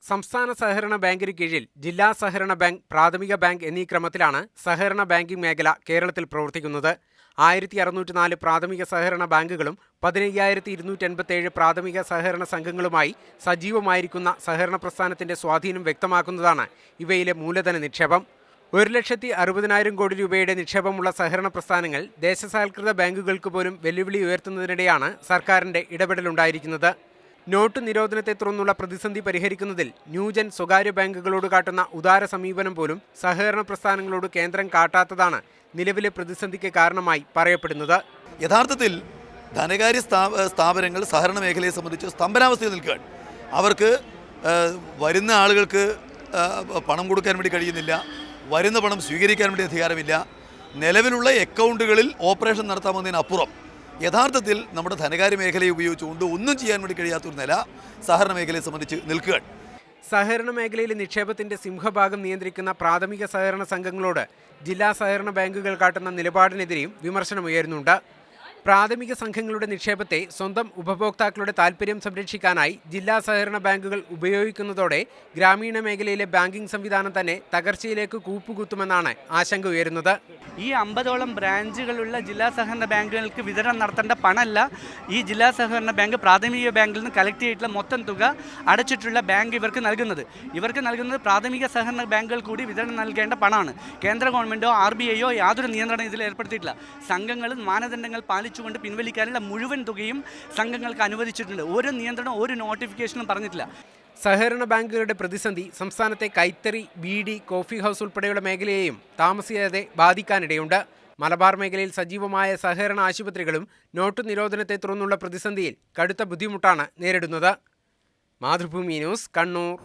സംസ്ഥാന സഹകരണ ബാങ്കിന് കീഴിൽ ജില്ലാ സഹകരണ ബാങ്ക്, പ്രാഥമിക ബാങ്ക് എന്നീ ക്രമത്തിലാണ് സഹകരണ ബാങ്കിംഗ് മേഖല കേരളത്തിൽ പ്രവർത്തിക്കുന്നത്. 1604 പ്രാഥമിക സഹകരണ ബാങ്കുകളും 15,287 പ്രാഥമിക സഹകരണ സംഘങ്ങളുമായി സജീവമായിരിക്കുന്ന സഹകരണ പ്രസ്ഥാനത്തിന്റെ സ്വാധീനം വ്യക്തമാക്കുന്നതാണ് ഇവയിലെ മൂലധന നിക്ഷേപം. 1,60,000 കോടി രൂപയുടെ നിക്ഷേപമുള്ള സഹകരണ പ്രസ്ഥാനങ്ങൾ ദേശസാൽകൃത ബാങ്കുകൾക്ക് പോലും വെല്ലുവിളി ഉയർത്തുന്നതിനിടെയാണ് സർക്കാരിന്റെ ഇടപെടലുണ്ടായിരിക്കുന്നത്. നോട്ട് നിരോധനത്തെ തുടർന്നുള്ള പ്രതിസന്ധി പരിഹരിക്കുന്നതിൽ ന്യൂജൻ സ്വകാര്യ ബാങ്കുകളോട് കാട്ടുന്ന ഉദാര സമീപനം പോലും സഹകരണ പ്രസ്ഥാനങ്ങളോട് കേന്ദ്രം കാട്ടാത്തതാണ് നിലവിലെ പ്രതിസന്ധിക്ക് കാരണമായി പറയപ്പെടുന്നത്. യഥാർത്ഥത്തിൽ ധനകാര്യ സ്ഥാപനങ്ങൾ സഹകരണ മേഖലയെ സംബന്ധിച്ച് സ്തംഭനാവസ്ഥയിൽ നിൽക്കുകയാണ്. അവർക്ക് വരുന്ന ആളുകൾക്ക് പണം കൊടുക്കാൻ വേണ്ടി കഴിയുന്നില്ല, വരുന്ന പണം സ്വീകരിക്കാൻ വേണ്ടി അധികാരമില്ല. നിലവിലുള്ള അക്കൗണ്ടുകളിൽ ഓപ്പറേഷൻ നടത്താമെന്നതിനപ്പുറം യഥാർത്ഥത്തിൽ നമ്മുടെ ധനകാര്യ മേഖലയെ ഉപയോഗിച്ചുകൊണ്ട് ഒന്നും ചെയ്യാൻ വേണ്ടി കഴിയാത്തൊരു നില സഹകരണ മേഖലയെ സംബന്ധിച്ച് നിൽക്കുകയാണ്. സഹകരണ മേഖലയിലെ നിക്ഷേപത്തിന്റെ സിംഹഭാഗം നിയന്ത്രിക്കുന്ന പ്രാഥമിക സഹകരണ സംഘങ്ങളോട് ജില്ലാ സഹകരണ ബാങ്കുകൾ കാട്ടുന്ന നിലപാടിനെതിരെയും വിമർശനമുയരുന്നുണ്ട്. പ്രാഥമിക സംഘങ്ങളുടെ നിക്ഷേപത്തെ സ്വന്തം ഉപഭോക്താക്കളുടെ താൽപ്പര്യം സംരക്ഷിക്കാനായി ജില്ലാ സഹകരണ ബാങ്കുകൾ ഉപയോഗിക്കുന്നതോടെ ഗ്രാമീണ മേഖലയിലെ ബാങ്കിംഗ് സംവിധാനം തന്നെ തകർച്ചയിലേക്ക് കൂപ്പുകുത്തുമെന്നാണ് ആശങ്ക ഉയരുന്നത്. ഈ 50ഓളം ബ്രാഞ്ചുകളുള്ള ജില്ലാ സഹകരണ ബാങ്കുകൾക്ക് വിതരണം നടത്തേണ്ട പണമല്ല ഈ ജില്ലാ സഹകരണ ബാങ്ക് പ്രാഥമിക ബാങ്കിൽ നിന്ന് കളക്ട് ചെയ്തിട്ടുള്ള മൊത്തം തുക അടച്ചിട്ടുള്ള ബാങ്ക് ഇവർക്ക് നൽകുന്നത് പ്രാഥമിക സഹകരണ ബാങ്കുകൾ കൂടി വിതരണം നൽകേണ്ട പണമാണ്. കേന്ദ്ര ഗവൺമെൻറ്റോ RBIയോ യാതൊരു നിയന്ത്രണം ഇതിൽ ഏർപ്പെടുത്തിയിട്ടില്ല. സംഘങ്ങൾ മാനദണ്ഡങ്ങൾ പാലിച്ചുകൊണ്ട് പിൻവലിക്കാനുള്ള മുഴുവൻ തുകയും സംഘങ്ങൾക്ക് അനുവദിച്ചിട്ടുണ്ട്. ഒരു നിയന്ത്രണം, ഒരു നോട്ടിഫിക്കേഷനും പറഞ്ഞിട്ടില്ല. സഹകരണ ബാങ്കുകളുടെ പ്രതിസന്ധി സംസ്ഥാനത്തെ കൈത്തറി, ബീഡി, കോഫി ഹൗസ് ഉൾപ്പെടെയുള്ള മേഖലയെയും താമസിയാതെ ബാധിക്കാനിടയുണ്ട്. മലബാർ മേഖലയിൽ സജീവമായ സഹകരണ ആശുപത്രികളും നോട്ട് നിരോധനത്തെ തുടർന്നുള്ള പ്രതിസന്ധിയിൽ കടുത്ത ബുദ്ധിമുട്ടാണ് നേരിടുന്നത്. മാതൃഭൂമി ന്യൂസ്, കണ്ണൂർ.